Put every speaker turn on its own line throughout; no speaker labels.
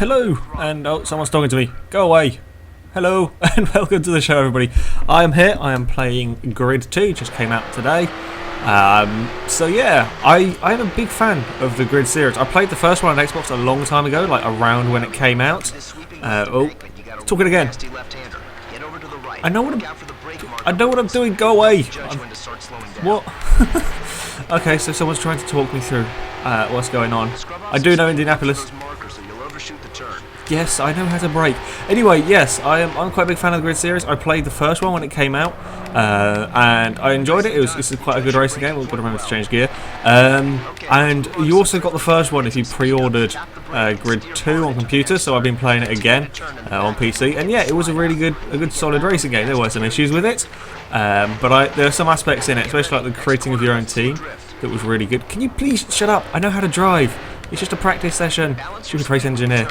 Hello, and oh, someone's talking to me. Go away. Hello, and welcome to the show, everybody. I am here. I am playing Grid2. Just came out today. So yeah, I am a big fan of the Grid series. I played the first one on Xbox a long time ago, like around when it came out. Talking again. I know what I'm doing. Go away. What? Okay, so someone's trying to talk me through what's going on. I do know Indianapolis. Yes, I know how to brake. Anyway, yes, I'm quite a big fan of the Grid series. I played the first one when it came out, and I enjoyed it. It's quite a good racing game. We've got to remember to change gear. And you also got the first one if you pre-ordered Grid 2 on computer. So I've been playing it again on PC, and yeah, it was a good solid racing game. There were some issues with it, but there are some aspects in it, especially like the creating of your own team, that was really good. Can you please shut up? I know how to drive. It's just a practice session. Stupid race engineer.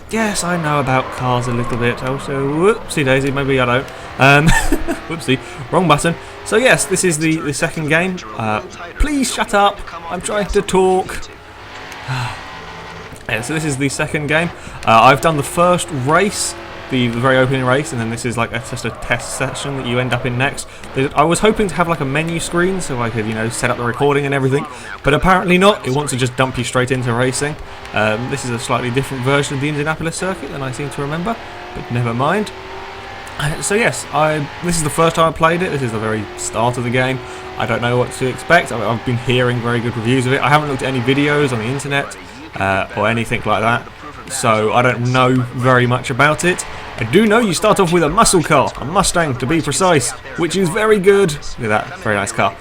Yes, I know about cars a little bit. Also, whoopsie daisy, maybe I don't. Whoopsie, wrong button. So yes, this is the second game. Please shut up. I'm trying to talk. Yeah, so this is the second game. I've done the first race, the very opening race, and then this is like just a test session that you end up in next. I was hoping to have like a menu screen so I could, set up the recording and everything, but apparently not. It wants to just dump you straight into racing. This is a slightly different version of the Indianapolis circuit than I seem to remember, but never mind. So yes, this is the first time I played it. This is the very start of the game. I don't know what to expect. I've been hearing very good reviews of it. I haven't looked at any videos on the internet or anything like that, so I don't know very much about it. I do know you start off with a muscle car, a Mustang to be precise, which is very good. Look at that, very nice car.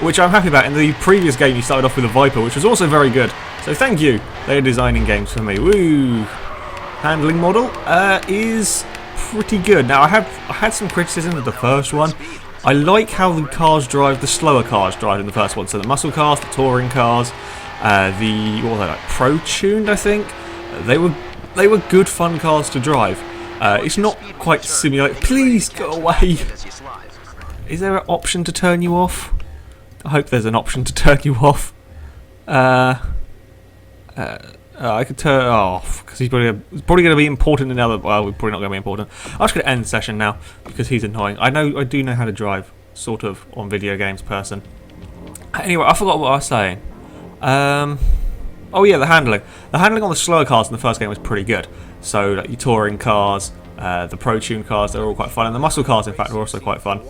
Which I'm happy about. In the previous game you started off with a Viper, which was also very good. So thank you, they're designing games for me. Woo! Handling model is pretty good. Now I had some criticism of the first one. I like how the cars drive, the slower cars drive in the first one. So the muscle cars, the touring cars, what were they, like pro-tuned, I think. They were good fun cars to drive. It's not quite simulated. Please go away. Is there an option to turn you off? I hope there's an option to turn you off. I could turn off because he's probably going to be important in other. Well, we're probably not going to be important. I'm just going to end the session now because he's annoying. I do know how to drive, sort of, on video games person. Anyway, I forgot what I was saying. Oh yeah, the handling. The handling on the slower cars in the first game was pretty good. So like your touring cars, the pro-tune cars, they're all quite fun, and the muscle cars, in fact, are also quite fun.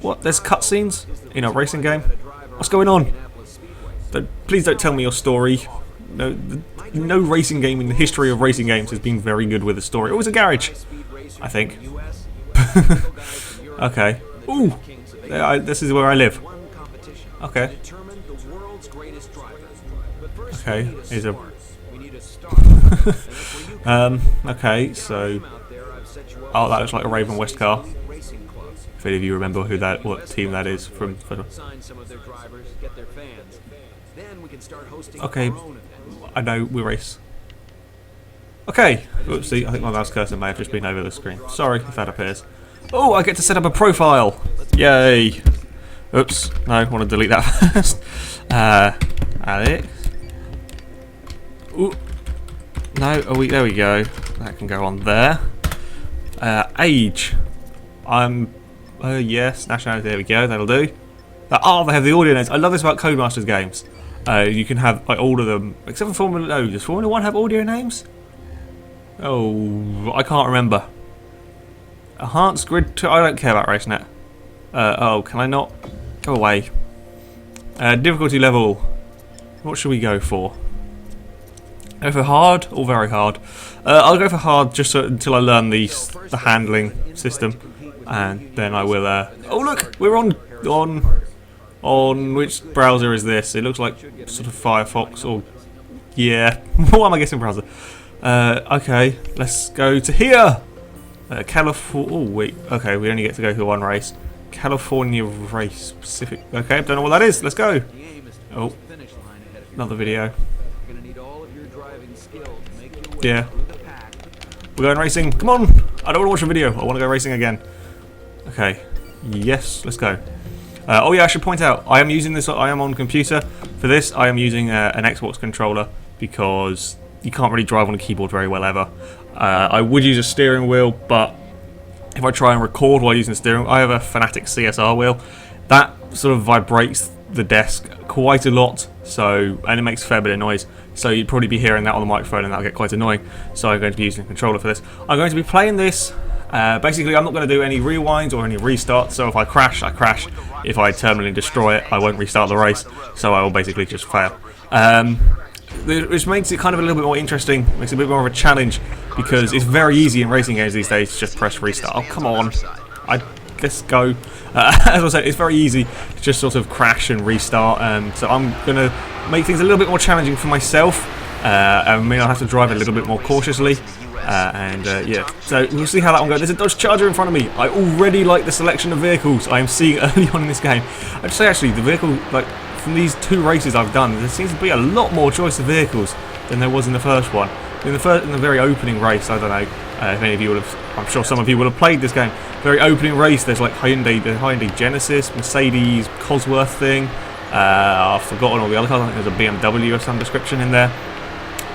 What? There's cutscenes in a racing game? What's going on? Please don't tell me your story. No racing game in the history of racing games has been very good with a story. It was a garage, I think. Okay. Ooh, this is where I live. Okay. Okay. Here's a. Okay. So. Oh, that looks like a Raven West car. If any of you remember what team that is from. Okay, I know we race. Okay, oopsie, I think my mouse cursor may have just been over the screen. Sorry if that appears. Oh, I get to set up a profile! Yay! Oops, no, I want to delete that first. Alex. Ooh. No, there we go. That can go on there. Age. Yes, nationality, there we go, that'll do. Oh, they have the audio notes. I love this about Codemasters games. You can have like all of them, except for Formula. No, does Formula 1 have audio names? Oh, I can't remember. Enhanced Grid 2. I don't care about RaceNet. Oh, can I not? Go away. Difficulty level. What should we go for? Go for hard or very hard? I'll go for hard just until I learn the handling system, and then I will. Oh look, we're on which browser is this? It looks like sort of Firefox or yeah. What am I guessing browser? Okay, let's go to here. California. Oh wait. Okay, we only get to go to one race. California race Pacific. Okay, don't know what that is. Let's go. Oh, another video. Yeah. We're going racing. Come on. I don't want to watch a video. I want to go racing again. Okay. Yes, let's go. Oh yeah, I should point out, I am using this. I am on computer for this. I am using an Xbox controller because you can't really drive on a keyboard very well ever. I would use a steering wheel, but if I try and record while using the steering wheel, I have a Fanatic CSR wheel. That sort of vibrates the desk quite a lot, and it makes a fair bit of noise. So you'd probably be hearing that on the microphone, and that'll get quite annoying. So I'm going to be using a controller for this. I'm going to be playing this. Basically, I'm not going to do any rewinds or any restarts. So if I crash, I crash. If I terminally destroy it, I won't restart the race. So I will basically just fail. Which makes it kind of a little bit more interesting, makes it a bit more of a challenge, because it's very easy in racing games these days to just press restart. Oh, come on. Let's go. As I said, it's very easy to just sort of crash and restart, so I'm going to make things a little bit more challenging for myself. I mean, I'll have to drive a little bit more cautiously, yeah. So we'll see how that one goes. There's a Dodge Charger in front of me. I already like the selection of vehicles I am seeing early on in this game. I'd say actually the vehicle, like from these 2 races I've done, there seems to be a lot more choice of vehicles than there was in the first one. In the very opening race, I don't know if any of you would have, I'm sure some of you would have played this game. Very opening race, there's like the Hyundai Genesis, Mercedes, Cosworth thing. I've forgotten all the other cars. I think there's a BMW of some description in there,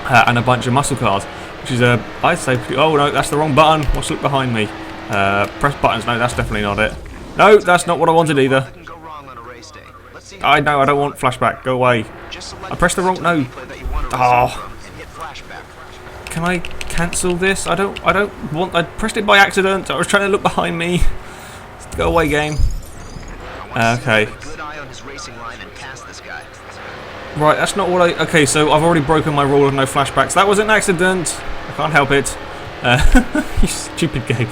and a bunch of muscle cars, which is I'd say pretty, oh no, that's the wrong button. What's look behind me? Press buttons. No, that's definitely not it. No, that's not what I wanted either. I know, I don't want flashback. Go away. I pressed the wrong. No. Oh. Can I cancel this? I don't want. I pressed it by accident. I was trying to look behind me. Go away, game. Okay. Right, that's not what I... Okay, so I've already broken my rule of no flashbacks. That was an accident. I can't help it. You stupid game.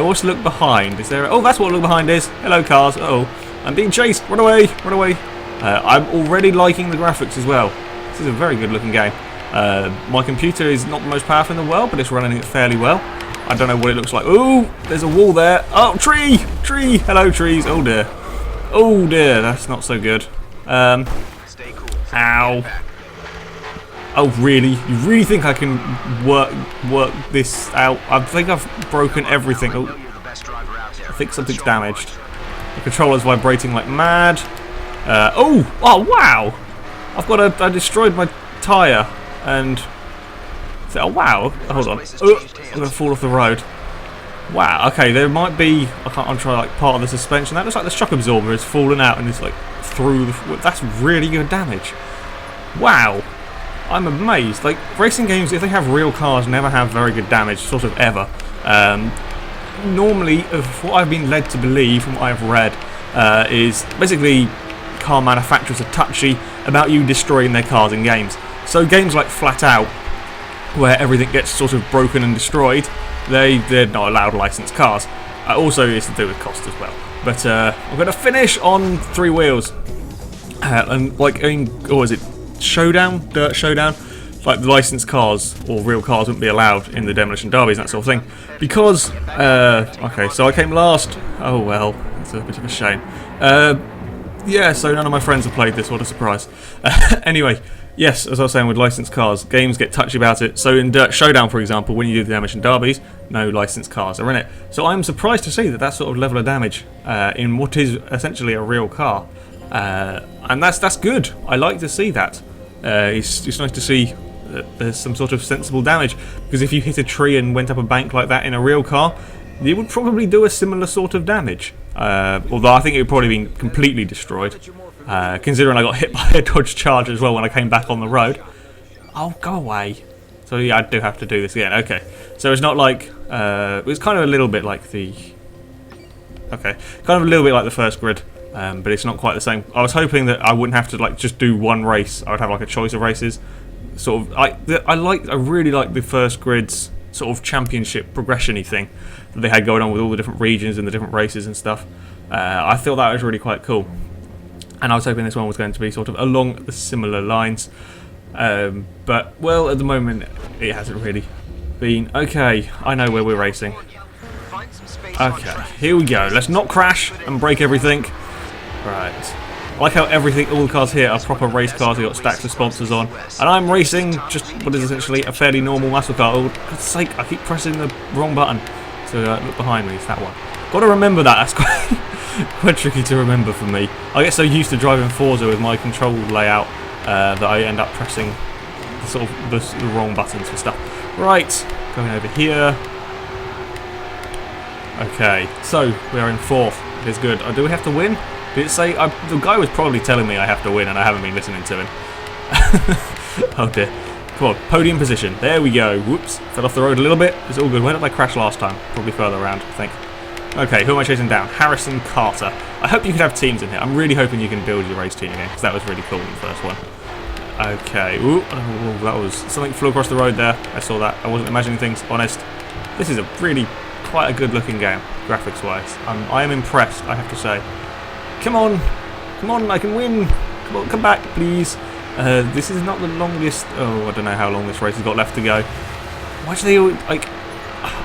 What's look behind? Is there... Oh, that's what look behind is. Hello, cars. Uh-oh. I'm being chased. Run away. Run away. I'm already liking the graphics as well. This is a very good looking game. My computer is not the most powerful in the world, but it's running it fairly well. I don't know what it looks like. Oh, there's a wall there. Oh, tree! Tree! Hello, trees. Oh, dear. Oh, dear. That's not so good. Ow. Oh, really? You really think I can work this out? I think I've broken everything. Oh, I think something's damaged. The controller's vibrating like mad. Oh, wow! I destroyed my tyre, and... Oh, wow. Hold on. Oh, I'm going to fall off the road. Wow, okay, there might be... I'm trying like part of the suspension. That looks like the shock absorber has fallen out and it's like through the... That's really good damage. Wow. I'm amazed. Like, racing games, if they have real cars, never have very good damage, sort of ever. Normally, of what I've been led to believe from what I've read, is basically car manufacturers are touchy about you destroying their cars in games. So games like Flat Out, where everything gets sort of broken and destroyed, they're not allowed licensed cars. Also, it's to do with cost as well. But I'm going to finish on 3 wheels. And like, or is it Showdown? Dirt Showdown? Like the licensed cars or real cars wouldn't be allowed in the demolition derbies and that sort of thing. Because, okay, so I came last. Oh well, that's a bit of a shame. Yeah, so none of my friends have played this, what a surprise. Anyway, yes, as I was saying with licensed cars, games get touchy about it. So in Dirt Showdown, for example, when you do the demolition derbies, no licensed cars are in it. So I'm surprised to see that sort of level of damage in what is essentially a real car. And that's good. I like to see that. It's nice to see that there's some sort of sensible damage, because if you hit a tree and went up a bank like that in a real car, it would probably do a similar sort of damage. Although I think it would probably be completely destroyed, considering I got hit by a Dodge Charger as well when I came back on the road. Oh, go away. So yeah, I do have to do this again. Okay, so it's not like it was kind of a little bit like the first grid. But it's not quite the same. I was hoping that I wouldn't have to like just do one race. I would have like a choice of races. Sort of, I really like the first grid's sort of championship progression-y thing that they had going on with all the different regions and the different races and stuff. I thought that was really quite cool, and I was hoping this one was going to be sort of along the similar lines. But well, at the moment it hasn't really been. Okay, I know where we're racing. Okay, here we go. Let's not crash and break everything. Right. I like how all the cars here are proper race cars. We've got stacks of sponsors on. And I'm racing just what is essentially a fairly normal muscle car. Oh, for God's sake, I keep pressing the wrong button. So look behind me, it's that one. Got to remember that, that's quite...
quite tricky to remember for me. I get so used to driving Forza with my control layout that I end up pressing the wrong buttons for stuff. Right, going over here. Okay, so we are in 4th. It is good. Do we have to win? Did it say? The guy was probably telling me I have to win, and I haven't been listening to him. Oh dear. Come on, podium position. There we go. Whoops, fell off the road a little bit. It's all good. Where did I crash last time? Probably further around, I think. Okay, who am I chasing down? Harrison Carter. I hope you could have teams in here. I'm really hoping you can build your race team again, because that was really cool in the first one. Okay. Ooh, oh, that was... Something flew across the road there. I saw that. I wasn't imagining things, honest. This is a really quite a good-looking game, graphics-wise. I am impressed, I have to say. Come on. Come on, I can win. Come on, come back, please. This is not the longest... Oh, I don't know how long this race has got left to go. Why do they always... Like...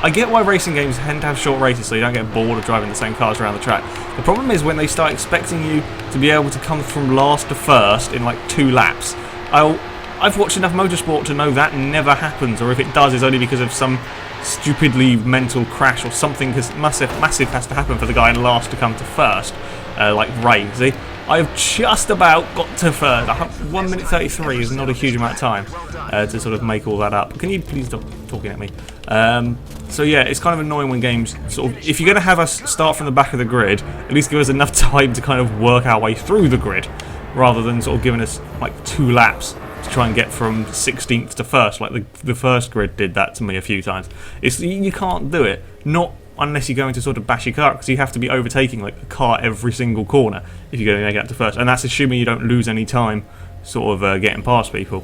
I get why racing games tend to have short races so you don't get bored of driving the same cars around the track. The problem is when they start expecting you to be able to come from last to first in like 2 laps. I've watched enough motorsport to know that never happens, or if it does, it's only because of some stupidly mental crash or something, because massive has to happen for the guy in last to come to first, like Ray. See, I've just about got to third. 1 minute 33 is not a huge amount of time to sort of make all that up. Can you please stop talking at me? So yeah, it's kind of annoying when games sort of, if you're going to have us start from the back of the grid, at least give us enough time to kind of work our way through the grid, rather than sort of giving us like 2 laps to try and get from 16th to 1st, like the first grid did that to me a few times. You can't do it, not unless you're going to sort of bash your car, because you have to be overtaking like a car every single corner if you're going to make it up to first, and that's assuming you don't lose any time sort of getting past people.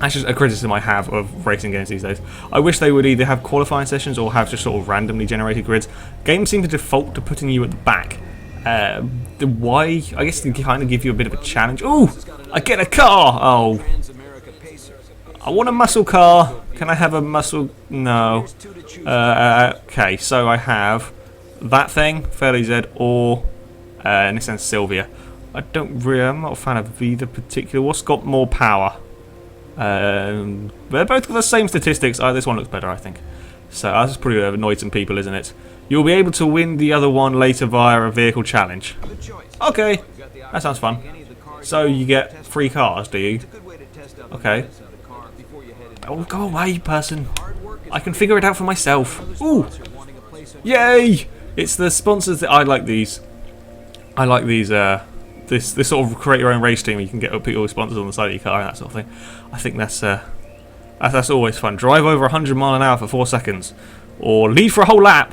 That's just a criticism I have of racing games these days. I wish they would either have qualifying sessions or have just sort of randomly generated grids. Games seem to default to putting you at the back. Why? I guess to kind of give you a bit of a challenge. Ooh! I get a car! Oh. I want a muscle car. Can I have a muscle? No. Okay, so I have that thing, FailRace, or Nissan Silvia. I'm not a fan of either particular. What's got more power? They're both got the same statistics. Oh, this one looks better, I think. So that's pretty annoyed some people, isn't it? You'll be able to win the other one later via a vehicle challenge. Okay, that sounds fun. So you get free cars, do you? Okay. Oh, go away, person. I can figure it out for myself. Ooh! Yay! It's the sponsors that I like these. I like these, this sort of create your own race team where you can get people sponsors on the side of your car and that sort of thing. I think that's always fun. Drive over 100 miles an hour for 4 seconds. Or lead for a whole lap.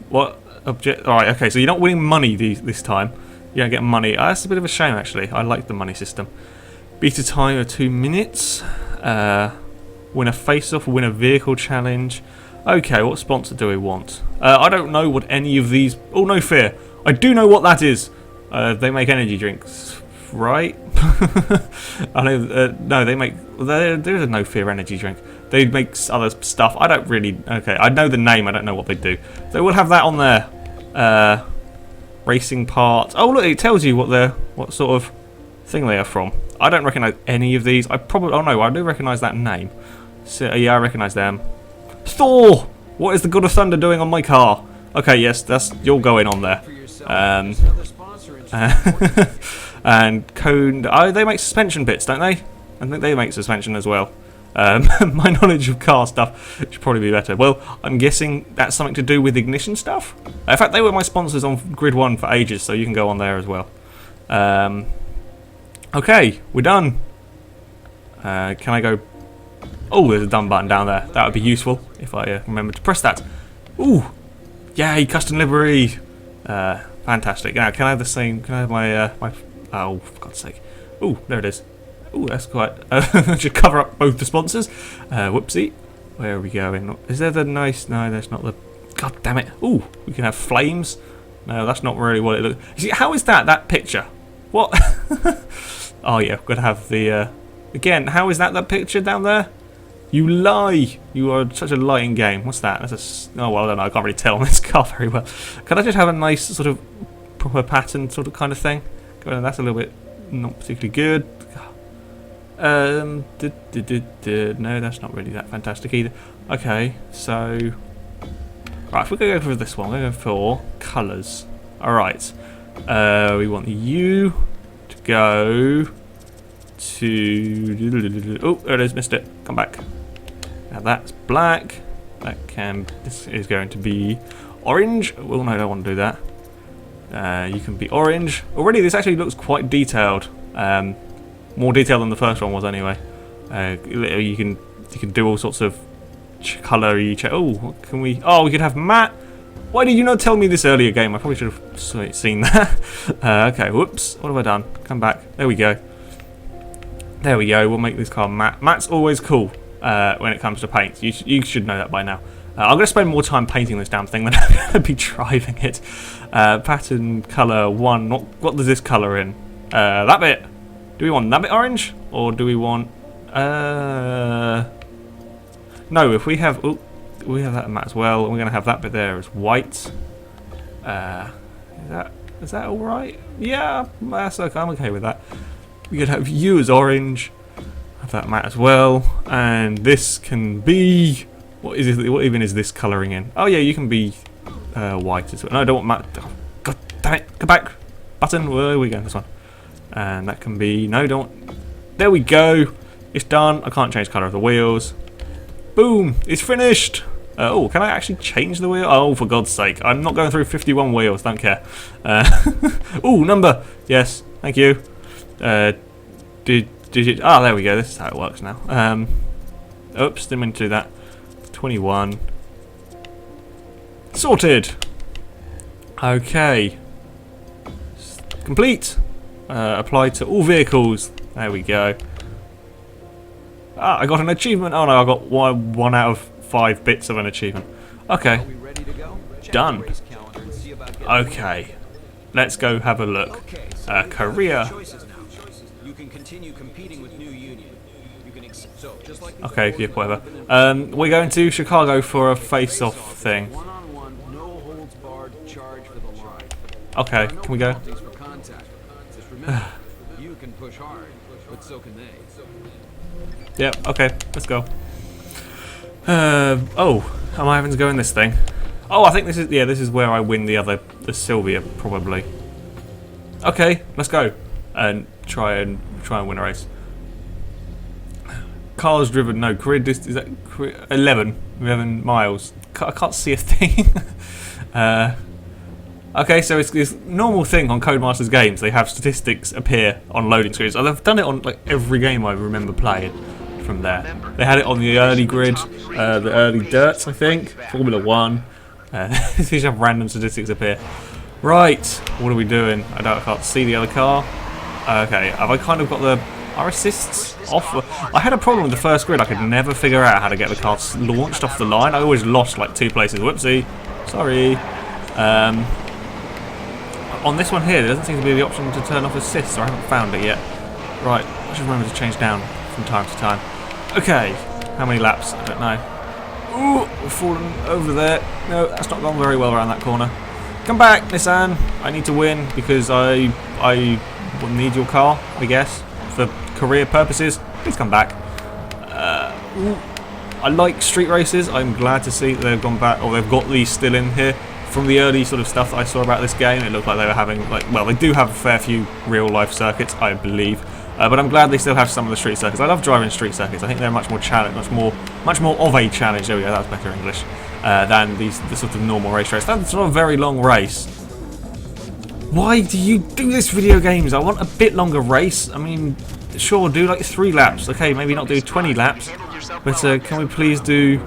What object? Alright, okay, so you're not winning money this time. You don't get money. That's a bit of a shame, actually. I like the money system. Beat a time of 2 minutes. Win a face-off, win a vehicle challenge. Okay, what sponsor do we want? I don't know what any of these... Oh, no fear. I do know what that is. They make energy drinks, right? I know. No, they make... There's a no fear energy drink. They make other stuff. I don't really... Okay, I know the name. I don't know what they do. They will have that on there. Racing parts. Oh, look, it tells you what sort of thing they are from. I don't recognise any of these. I probably... Oh, no, I do recognise that name. So, yeah, I recognise them. Thor! What is the God of Thunder doing on my car? Okay, yes, you're going on there. And Cone... Oh, they make suspension bits, don't they? I think they make suspension as well. My knowledge of car stuff should probably be better. Well, I'm guessing that's something to do with ignition stuff. In fact, they were my sponsors on Grid1 for ages, so you can go on there as well. Okay, we're done. Can I go... Oh, there's a done button down there. That would be useful if I remember to press that. Ooh! Yay, custom livery! Fantastic. Now, can I have the same... Can I have my... Oh, for God's sake. Ooh, there it is. Ooh, that's quite... I should cover up both the sponsors. Whoopsie. Where are we going? Is there the nice... No, that's not the... God damn it. Ooh, we can have flames. No, that's not really what it looks... You see, how is that picture? What? Oh, yeah, we've got to have the... Again, how is that picture down there? You lie! You are such a lying game. What's that? That's a... Oh, well, I don't know. I can't really tell on this car very well. Can I just have a nice sort of proper pattern sort of kind of thing? That's a little bit not particularly good. No, that's not really that fantastic either. Okay, so... Right, if we're going to go for this one, we're going to go for colours.
Alright. We want you to go to... Oh, there it is, missed it. Come back. Now that's black. This is going to be orange. Well, no, I don't want to do that. You can be orange. Already, this actually looks quite detailed. More detailed than the first one was, anyway. You can do all sorts of colour-y. Oh, what can we? Oh, we could have matte. Why did you not tell me this earlier, game? I probably should have seen that. Okay, whoops. What have I done? Come back. There we go. There we go. We'll make this car matte. Matte's always cool when it comes to paint. You should know that by now. I'm going to spend more time painting this damn thing than I'm going to be driving it. Pattern colour 1. What does this colour in? That bit. Do we want that bit orange? Or do we want... No, if we have... Oh, we have that matte as well. We're going to have that bit there as white. Is that alright? Yeah, that's okay. I'm okay with that. We could have you as orange. Have that matte as well. And this can be... What even is this colouring in? Oh yeah, you can be white as well. No, I don't want matte. Oh, God damn it. Come back. Button. Where we go? This one. And that can be... No, don't... There we go. It's done. I can't change colour of the wheels. Boom. It's finished. Oh, can I actually change the wheel? Oh, for God's sake. I'm not going through 51 wheels. Don't care. Oh, number. Yes. Thank you. Digit. Ah, there we go. This is how it works now. Oops. Didn't mean to do that. 21. Sorted. Okay. Complete. Apply to all vehicles. There we go. Ah, I got an achievement. Oh no, I got one out of 5 bits of an achievement. Okay. Done. Okay. Let's go have a look. Career. Okay, yeah, whatever. We're going to Chicago for a face-off thing. Okay, can we go? Yep, okay, let's go. Oh, am I having to go in this thing? Oh, I think this is, yeah, this is where I win the Sylvia, probably. Okay, let's go. And try and win a race. Cars driven, no, career distance, is that 11 miles. I can't see a thing. Okay, so it's this normal thing on Codemasters games. They have statistics appear on loading screens. They've done it on like every game I remember playing from there. They had it on the early grid, the early dirts, I think, Formula 1. These have random statistics appear. Right, what are we doing? I can't see the other car. Okay, have I kind of got the... Our assists off? I had a problem with the first grid. I could never figure out how to get the car launched off the line. I always lost like 2 places. Whoopsie. Sorry. On this one here, there doesn't seem to be the option to turn off assists, or I haven't found it yet. Right, I should remember to change down from time to time. Okay, how many laps? I don't know. Ooh, we've fallen over there. No, that's not gone very well around that corner. Come back, Nissan. I need to win because I will need your car, I guess, for career purposes. Please come back. I like street races. I'm glad to see that they've gone back, or they've got these still in here. From the early sort of stuff that I saw about this game, it looked like they were having, like, well, they do have a fair few real-life circuits, I believe. But I'm glad they still have some of the street circuits. I love driving street circuits. I think they're much more much more of a challenge. There we go. That was better English than the sort of normal race tracks. That's not a very long race. Why do you do this, video games? I want a bit longer race. I mean, sure, do like 3 laps. Okay, maybe not do 20 laps, but can we please do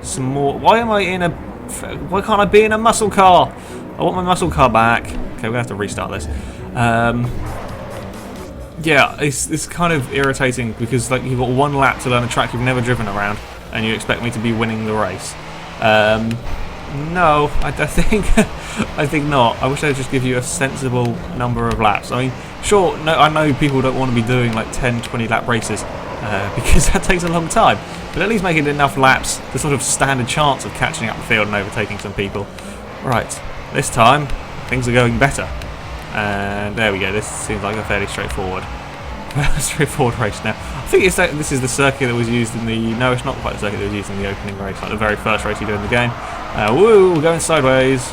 some more? Why can't I be in a muscle car? I want my muscle car back. Okay, we're gonna have to restart this. Yeah, it's kind of irritating because like you've got 1 lap to learn a track you've never driven around, and you expect me to be winning the race. No, I think not. I wish they'd just give you a sensible number of laps. I mean, sure, no, I know people don't want to be doing like 10, 20 lap races because that takes a long time. But at least make it enough laps to sort of stand a chance of catching up the field and overtaking some people. Right, this time things are going better. And there we go. This seems like a fairly straightforward race now. I think this is the circuit that was used in the... No, it's not quite the circuit that was used in the opening race, like the very first race you do in the game. Woo, we're going sideways.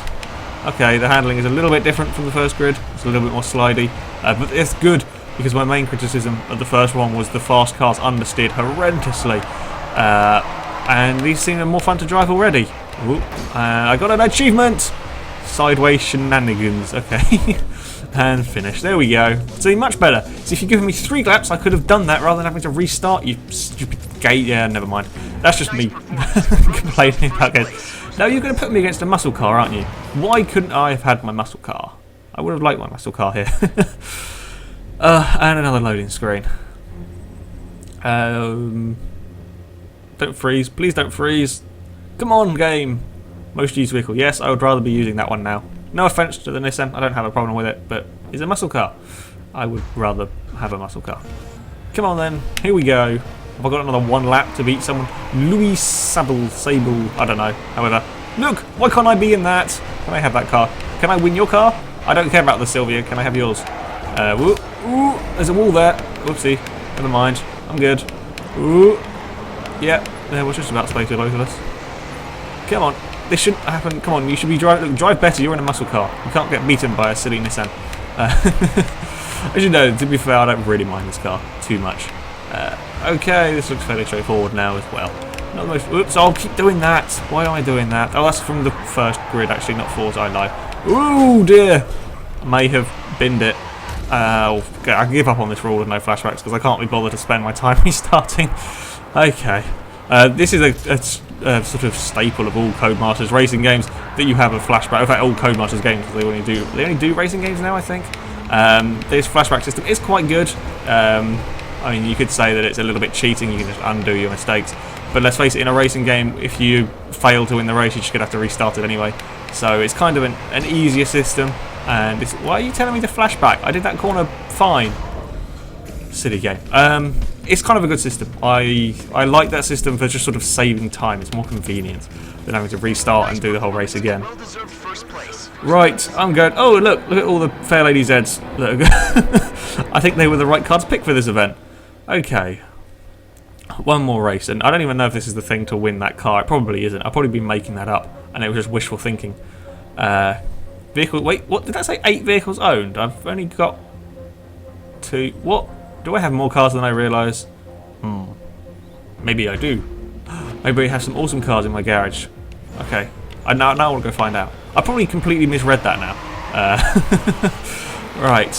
Okay, the handling is a little bit different from the first grid. It's a little bit more slidey, but it's good because my main criticism of the first one was the fast cars understeered horrendously, and these seem more fun to drive already. Ooh, I got an achievement! Sideways shenanigans. Okay. And finish. There we go. See, much better. So if you'd given me 3 laps, I could have done that rather than having to restart, you stupid gate. Yeah, never mind. That's just me complaining about games. Now you're going to put me against a muscle car, aren't you? Why couldn't I have had my muscle car? I would have liked my muscle car here. And another loading screen. Don't freeze. Please don't freeze. Come on, game. Most used vehicle. Yes, I would rather be using that one now. No offense to the Nissan, I don't have a problem with it, but it's a muscle car. I would rather have a muscle car. Come on then, here we go. Have I got another 1 lap to beat someone? Louis Sable, I don't know. However, look, why can't I be in that? Can I have that car? Can I win your car? I don't care about the Sylvia, can I have yours? Ooh, there's a wall there. Whoopsie, never mind, I'm good. Ooh, yeah, there was just about space for both of us. Come on. This shouldn't happen. Come on, you should be drive better. You're in a muscle car. You can't get beaten by a silly Nissan. As you know, to be fair, I don't really mind this car too much. Okay, this looks fairly straightforward now as well. Not the most. Oops! I'll keep doing that. Why am I doing that? Oh, that's from the first grid, actually, not Forza. I lie. Ooh dear! I may have binned it. Okay, I can give up on this rule with no flashbacks because I can't be bothered to spend my time restarting. Okay. This is a sort of staple of all Codemasters racing games that you have a flashback. In fact, all Codemasters games they only do racing games now, I think. This flashback system is quite good. I mean, you could say that it's a little bit cheating. You can just undo your mistakes. But let's face it, in a racing game, if you fail to win the race, you're just going to have to restart it anyway. So it's kind of an easier system. And why are you telling me to flashback? I did that corner fine. Silly game. It's kind of a good system. I like that system for just sort of saving time. It's more convenient than having to restart and do the whole race again. Right, I'm good. Oh, look at all the Fair Lady Zeds. Look. I think they were the right car to pick for this event. Okay. One more race, and I don't even know if this is the thing to win that car. It probably isn't. I'll probably be making that up, and it was just wishful thinking. Vehicle. Wait, what did that say? 8 vehicles owned. I've only got 2. What? Do I have more cars than I realise? Maybe I do. Maybe I have some awesome cars in my garage. Okay. Now I want to go find out. I probably completely misread that now. Right.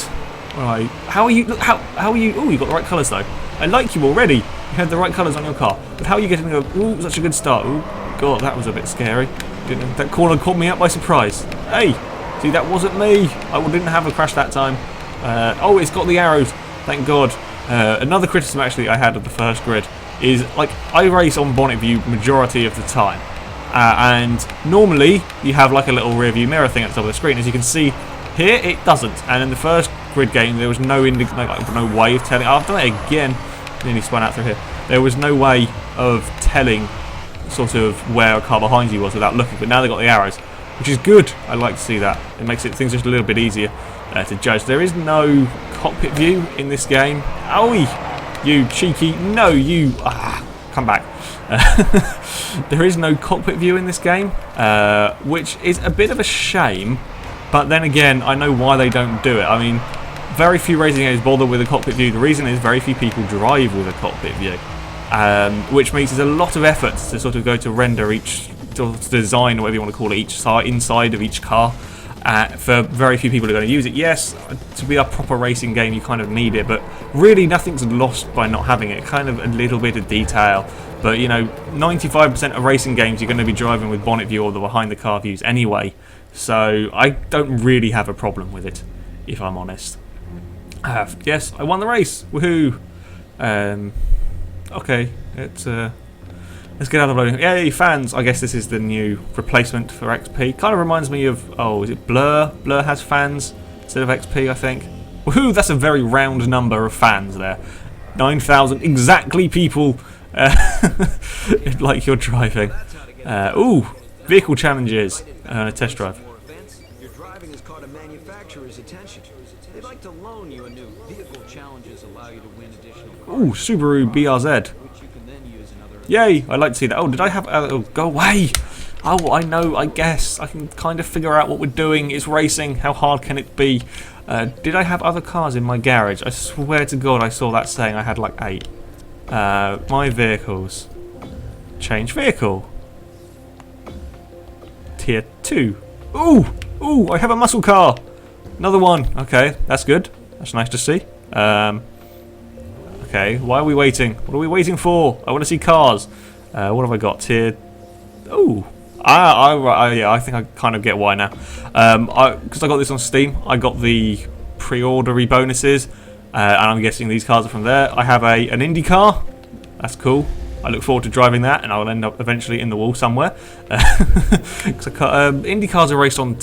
How are you? Look, how are you? Oh, you got the right colours though. I like you already. You had the right colours on your car. But how are you getting to go? Ooh, such a good start. Ooh, God, that was a bit scary. That corner caught me up by surprise. Hey, see, that wasn't me. I didn't have a crash that time. Oh, it's got the arrows. Thank God. Another criticism actually I had of the first grid is like I race on bonnet view majority of the time, and normally you have like a little rear view mirror thing at the top of the screen. As you can see here, it doesn't. And in the first grid game, there was no way of telling. I've done it again. Nearly spun out through here. There was no way of telling sort of where a car behind you was without looking. But now they've got the arrows, which is good. I like to see that. It makes things just a little bit easier to judge. There is no cockpit view in this game. Owie! You cheeky... No, you... come back. There is no cockpit view in this game, which is a bit of a shame. But then again, I know why they don't do it. I mean, very few racing games bother with a cockpit view. The reason is very few people drive with a cockpit view, which means there's a lot of effort to sort of go to render each... to design, whatever you want to call it, each inside of each car. For very few people who are going to use it. Yes, to be a proper racing game you kind of need it, but really nothing's lost by not having it. Kind of a little bit of detail, but you know, 95% of racing games you're going to be driving with bonnet view or the behind the car views anyway, so I don't really have a problem with it, if I'm honest. Yes, I won the race, woohoo! Okay, let's get out of the loading. Yay, fans! I guess this is the new replacement for XP. Kind of reminds me of, oh, is it Blur? Blur has fans instead of XP, I think. Woohoo! That's a very round number of fans there. 9,000 exactly people like you're driving. Ooh, vehicle challenges and a test drive.
Your driving has caught a manufacturer's attention. They'd like to loan you a new vehicle. Challenges allow you to win additional cars.
Ooh, Subaru BRZ. Yay! I'd like to see that. Oh, did I have... oh, go away! Oh, I know, I guess. I can kind of figure out what we're doing. It's racing. How hard can it be? Did I have other cars in my garage? I swear to God I saw that saying I had like 8. My vehicles. Change vehicle. Tier 2. Ooh! Ooh, I have a muscle car! Another one. Okay, that's good. That's nice to see. Okay, why are we waiting? What are we waiting for? I want to see cars. What have I got? Tier... Ooh. Yeah, I think I kind of get why now. Because I got this on Steam, I got the pre-ordery bonuses, and I'm guessing these cars are from there. I have an Indy car. That's cool. I look forward to driving that, and I will end up eventually in the wall somewhere. Indy cars are raced on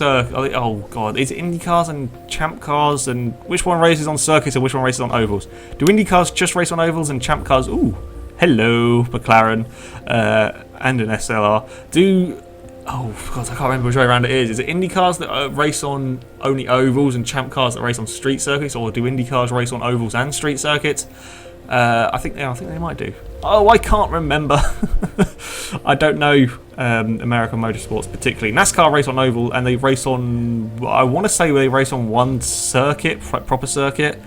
oh god, is it Indy cars and Champ cars, and which one races on circuits and which one races on ovals? Do Indy cars just race on ovals and Champ cars? Ooh, hello McLaren, and an SLR. Oh god, I can't remember which way around it is. Is it Indy cars that race on only ovals and Champ cars that race on street circuits, or do Indy cars race on ovals and street circuits? I think they might do. Oh, I can't remember. I don't know American motorsports particularly. NASCAR race on oval, and they race on. I want to say they race on one circuit, proper circuit,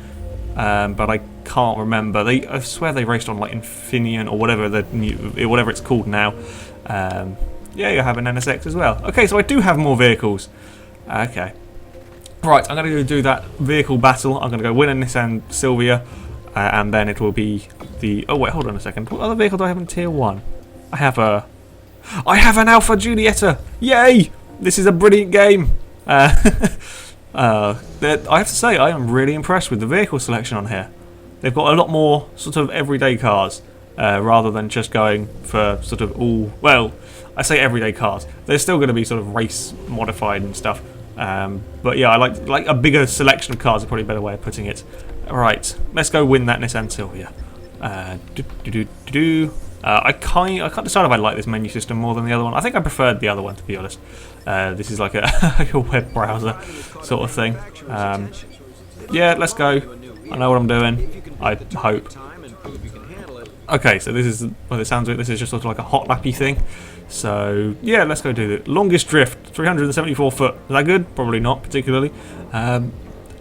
but I can't remember. I swear they raced on like Infineon or whatever whatever it's called now. Yeah, you have an NSX as well. Okay, so I do have more vehicles. Okay. Right, I'm going to go do that vehicle battle. I'm going to go win a Nissan Silvia. And then it will be the... Oh, wait, hold on a second. What other vehicle do I have in Tier 1? I have an Alfa Giulietta! Yay! This is a brilliant game! I have to say, I am really impressed with the vehicle selection on here. They've got a lot more sort of everyday cars, rather than just going for sort of all... Well, I say everyday cars. They're still going to be sort of race modified and stuff. But yeah, I like a bigger selection of cars is probably a better way of putting it. Right, let's go win that Nissan Silvia. I can't decide if I like this menu system more than the other one. I think I preferred the other one, to be honest. This is like a web browser sort of thing. Yeah, let's go. I know what I'm doing. I hope. Okay, so this is, well, it sounds like this is just sort of like a hot lappy thing. So yeah, let's go do the longest drift, 374 foot. Is that good? Probably not particularly.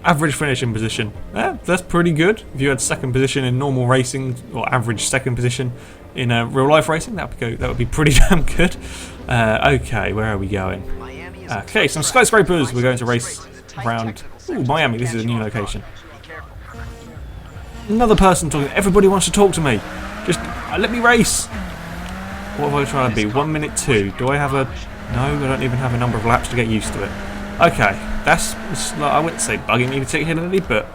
Average finishing position. Yeah, that's pretty good. If you had second position in normal racing, or average second position in real life racing, that would be pretty damn good. Okay, where are we going? Okay, some skyscrapers. We're going to race around. Ooh, Miami. This is a new location. Another person talking. Everybody wants to talk to me. Just let me race. What have I tried to be? 1 minute 2. Do I have a... No, I don't even have a number of laps to get used to it. Okay, that's... I wouldn't say bugging me particularly, but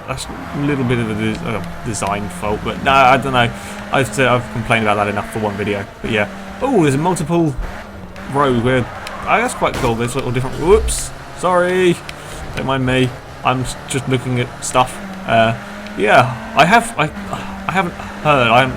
that's a little bit of a design fault. But no, I don't know. I've complained about that enough for one video. But yeah. Oh, there's a multiple road where... Oh, that's quite cool. There's little different... Whoops. Sorry. Don't mind me. I'm just looking at stuff. Yeah, I haven't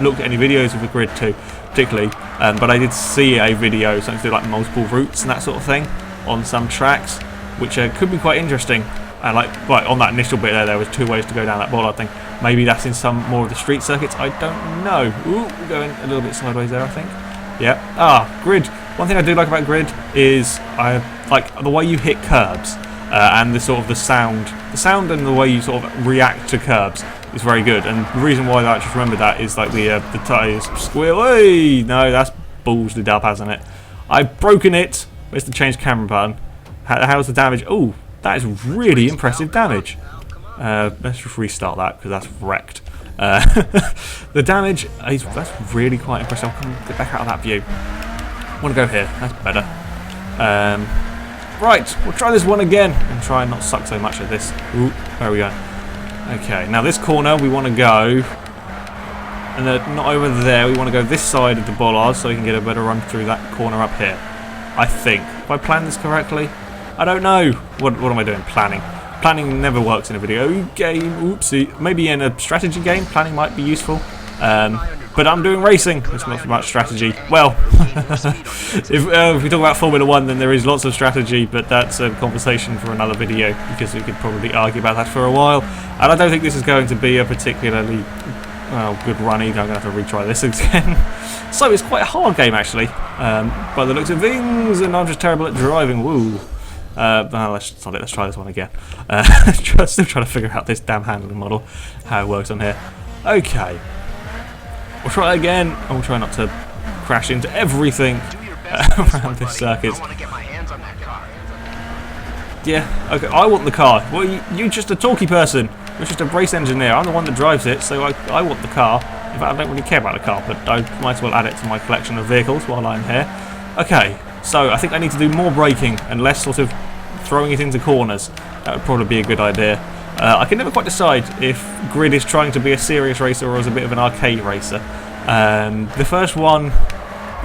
looked at any videos of the Grid2 particularly, but I did see a video something to do like multiple routes and that sort of thing on some tracks, which could be quite interesting. And like on that initial bit there was 2 ways to go down that bollard thing. Maybe that's in some more of the street circuits. I don't know. Ooh, we're going a little bit sideways there, I think. Yeah. Grid. One thing I do like about Grid is I like the way you hit curbs. And the sort of the sound and the way you sort of react to curbs is very good. And the reason why I just remember that is like the tyres squeal. Hey, no, that's balls the dub, hasn't it? I've broken it. Where's the change camera button? How's the damage? Oh, that is really impressive damage. Let's just restart that because that's wrecked. The damage that's really quite impressive. I'll come get back out of that view. I want to go here. That's better. Right, we'll try this one again and try and not suck so much at this. Ooh, where are we going? Okay, now this corner we want to go, and not over there. We want to go this side of the bollard so we can get a better run through that corner up here. I think. If I plan this correctly, I don't know. What am I doing? Planning. Planning never works in a video game. Oopsie. Maybe in a strategy game, planning might be useful. But I'm doing racing. It's not so much strategy. Well, if we talk about Formula 1, then there is lots of strategy, but that's a conversation for another video because we could probably argue about that for a while. And I don't think this is going to be a particularly Oh, good running. I'm going to have to retry this again. So it's quite a hard game, actually, by the looks of things, and I'm just terrible at driving. Woo. Let's try this one again. Still trying to figure out this damn handling model, how it works on here. Okay. We'll try it again, and we'll try not to crash into everything around this circuit. Yeah, okay, I want the car. Well, you're just a talky person. You're just a race engineer. I'm the one that drives it, so I want the car. In fact, I don't really care about the car, but I might as well add it to my collection of vehicles while I'm here. Okay, so I think I need to do more braking and less sort of throwing it into corners. That would probably be a good idea. I can never quite decide if Grid is trying to be a serious racer or is a bit of an arcade racer. The first one,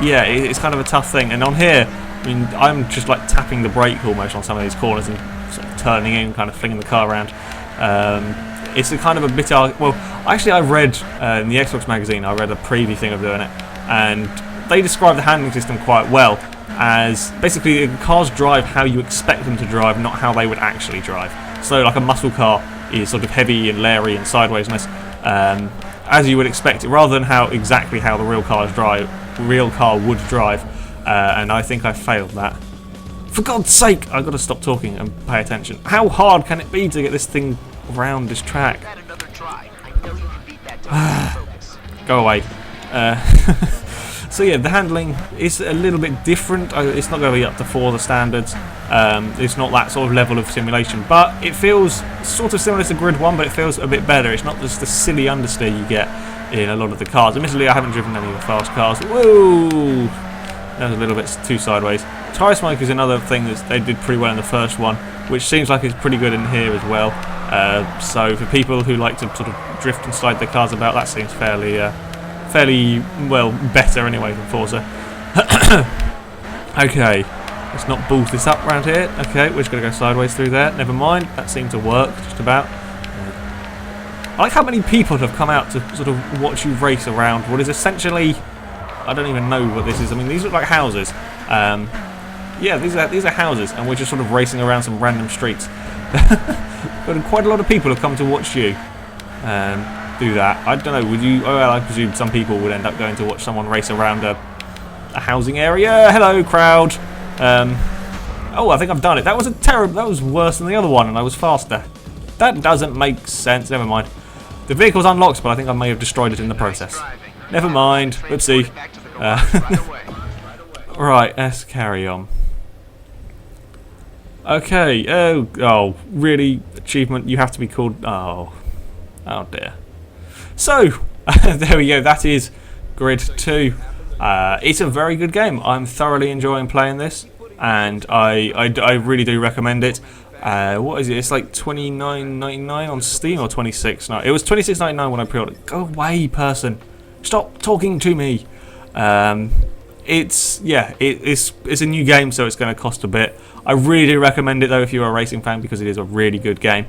yeah, it's kind of a tough thing. And on here, I mean, I'm just like tapping the brake almost on some of these corners and sort of turning in, kind of flinging the car around. It's a kind of a bit... well, actually I read in the Xbox magazine, I read a preview thing of doing it, and they describe the handling system quite well as basically the cars drive how you expect them to drive, not how they would actually drive. So like a muscle car is sort of heavy and leery and sidewaysness, as you would expect it, rather than exactly how the real car would drive. And I think I failed that. For God's sake, I've got to stop talking and pay attention. How hard can it be to get this thing around this track? Go away. So yeah, the handling is a little bit different. It's not going to be up to 4 the standards. It's not that sort of level of simulation, but it feels sort of similar to Grid 1, but it feels a bit better. It's not just the silly understeer you get in a lot of the cars. Admittedly, I haven't driven any of the fast cars. Whoa! That was a little bit too sideways. Tyre smoke is another thing that they did pretty well in the first one, which seems like it's pretty good in here as well. So for people who like to sort of drift and slide their cars about, that seems fairly well better anyway than Forza. Okay, let's not balls this up around here. Okay, we're just going to go sideways through there. Never mind, that seemed to work just about. I like how many people have come out to sort of watch you race around what is essentially... I don't even know what this is. I mean, these look like houses. Yeah, these are houses, and we're just sort of racing around some random streets. But quite a lot of people have come to watch you do that. I don't know, would you... Oh, well, I presume some people would end up going to watch someone race around a housing area. Hello, crowd. Oh, I think I've done it. That was that was worse than the other one, and I was faster. That doesn't make sense. Never mind. The vehicle's unlocked, but I think I may have destroyed it in the process. Never mind. Oopsie. Right, let's carry on. Okay. Oh, really? Achievement? You have to be called... Oh dear. So, there we go. That is Grid 2. It's a very good game. I'm thoroughly enjoying playing this, and I really do recommend it. What is it? It's like $29.99 on Steam, or $26. No, it was $26.99 when I pre-ordered. Go away, person. Stop talking to me. It's a new game, so it's going to cost a bit. I really do recommend it though if you're a racing fan, because it is a really good game.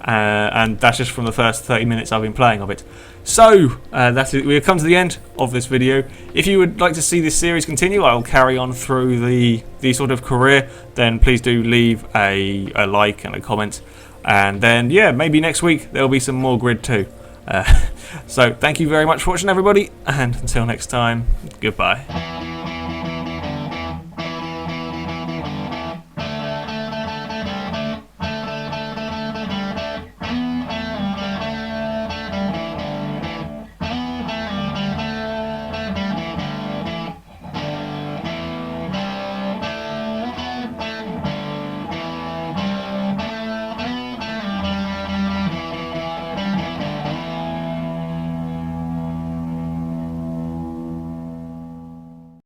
And that's just from the first 30 minutes I've been playing of it. So that's it. We've come to the end of this video. If you would like to see this series continue, I'll carry on through the sort of career. Then please do leave a like and a comment. And then yeah, maybe next week there'll be some more Grid 2. So thank you very much for watching, everybody, and until next time, goodbye.